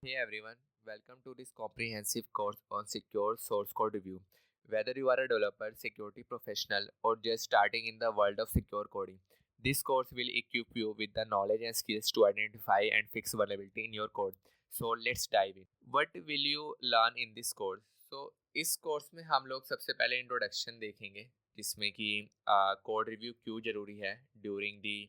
Hey everyone, welcome to this comprehensive course on secure source code review. Whether you are a developer, security professional, or just starting in the world of secure coding, this course will equip you with the knowledge and skills to identify and fix vulnerability in your code. So let's dive in. What will you learn in this course? So इस course में हम लोग सबसे पहले introduction देखेंगे जिसमें कि code review क्यों ज़रूरी है during the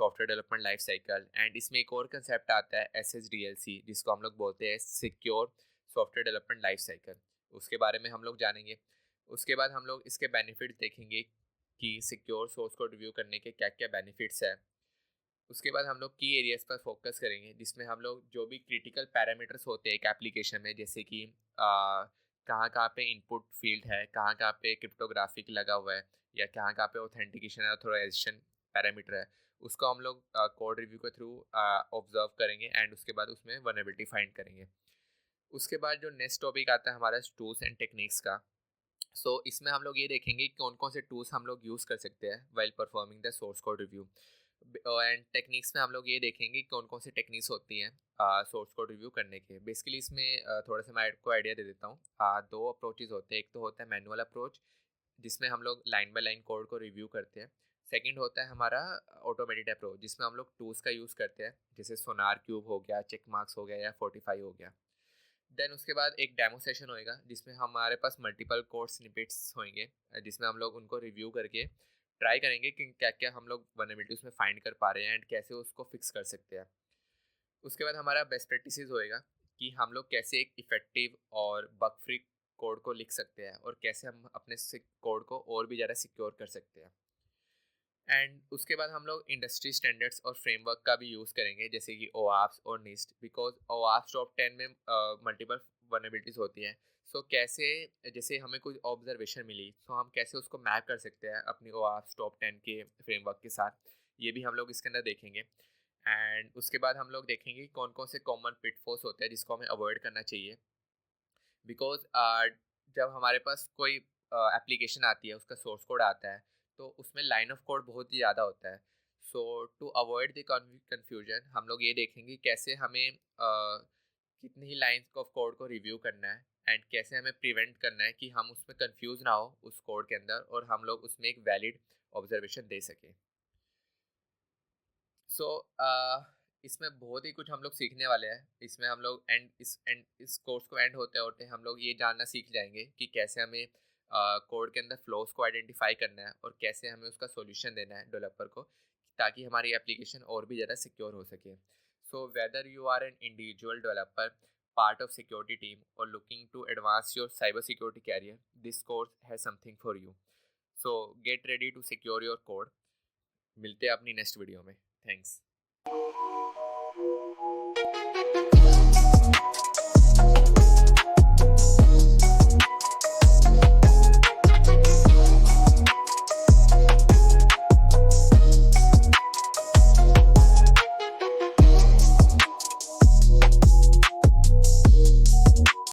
software development life cycle. And इसमें एक और कंसेप्ट आता है SSDLC जिसको हम लोग बोलते हैं secure software development life cycle. उसके बारे में हम लोग जानेंगे। उसके बाद हम लोग इसके बेनिफिट देखेंगे कि सिक्योर सोर्स कोड रिव्यू करने के क्या क्या बेनिफिट्स है। उसके बाद हम लोग की एरियाज पर फोकस करेंगे जिसमें हम लोग जो भी क्रिटिकल पैरामीटर्स होते हैं एक एप्लीकेशन में, जैसे कि कहाँ कहाँ पे इनपुट फील्ड है, कहाँ कहाँ पे क्रिप्टोग्राफिक लगा हुआ है, या कहाँ कहाँ पे ऑथेंटिकेशन ऑथोराइजेशन पैरामीटर है, उसको हम लोग कोड रिव्यू के थ्रू ऑब्जर्व करेंगे एंड उसके बाद उसमें वनरेबिलिटी फाइंड करेंगे। उसके बाद जो नेक्स्ट टॉपिक आता है हमारा टूल्स एंड टेक्निक्स का। इसमें हम लोग ये देखेंगे कि कौन कौन से टूल्स हम लोग यूज़ कर सकते हैं while performing the source code review. And techniques में हम लोग ये देखेंगे कि कौन कौन सी टेक्निक्स होती हैं सोर्स कोड रिव्यू करने के। बेसिकली इसमें थोड़ा सा मैं आपको आइडिया दे देता हूँ। दो अप्रोचेज होते हैं। एक तो होता है मैनुअल अप्रोच जिसमें हम लोग लाइन बाय लाइन कोड को रिव्यू करते हैं। सेकंड होता है हमारा ऑटोमेटेड अप्रोच जिसमें हम लोग टूल्स का यूज़ करते हैं, जैसे सोनार क्यूब हो गया, चेक मार्क्स हो गया या फोर्टिफाई हो गया। देन उसके बाद एक डेमो सेशन होएगा जिसमें हमारे पास मल्टीपल कोड स्निपेट्स होंगे, जिसमें हम लोग उनको रिव्यू करके ट्राई करेंगे कि क्या क्या हम लोग वनरेबिलिटी उसमें फाइंड कर पा रहे हैं एंड कैसे उसको फिक्स कर सकते हैं। उसके बाद हमारा बेस्ट प्रैक्टिसेस होएगा कि हम लोग कैसे एक इफेक्टिव और बग फ्री कोड को लिख सकते हैं और कैसे हम अपने कोड को और भी ज़्यादा सिक्योर कर सकते हैं। एंड उसके बाद हम लोग इंडस्ट्री स्टैंडर्ड्स और फ्रेमवर्क का भी यूज़ करेंगे, जैसे कि OAuth और NIST, बिकॉज OAuth टॉप 10 में मल्टीपल वनरेबिलिटीज़ होती हैं। कैसे, जैसे हमें कोई ऑब्जर्वेशन मिली तो हम कैसे उसको मैप कर सकते हैं अपनी OAuth टॉप 10 के फ्रेमवर्क के साथ, ये भी हम लोग इसके अंदर देखेंगे। एंड उसके बाद हम लोग देखेंगे कौन कौन से कॉमन पिटफॉल्स होते हैं जिसको हमें अवॉइड करना चाहिए। बिकॉज जब हमारे पास कोई एप्लीकेशन आती है, उसका सोर्स कोड आता है, तो उसमें लाइन ऑफ कोड बहुत ही ज़्यादा होता है। टू अवॉइड द कन्फ्यूजन हम लोग ये देखेंगे कैसे हमें कितनी ही लाइंस ऑफ कोड को रिव्यू करना है एंड कैसे हमें प्रिवेंट करना है कि हम उसमें कंफ्यूज ना हो उस कोड के अंदर और हम लोग उसमें एक वैलिड ऑब्जर्वेशन दे सकें। सो इसमें बहुत ही कुछ हम लोग सीखने वाले हैं। इसमें हम लोग एंड इस कोर्स को एंड होते होते हम लोग ये जानना सीख जाएंगे कि कैसे हमें कोड के अंदर फ्लोस को आइडेंटिफाई करना है और कैसे हमें उसका सॉल्यूशन देना है डेवलपर को, ताकि हमारी एप्लीकेशन और भी ज़्यादा सिक्योर हो सके। Whether you are an individual developer, part of security team और looking to advance your cyber security career, this course has something for you. Get ready to secure your code. मिलते हैं अपनी next video में। Thanks.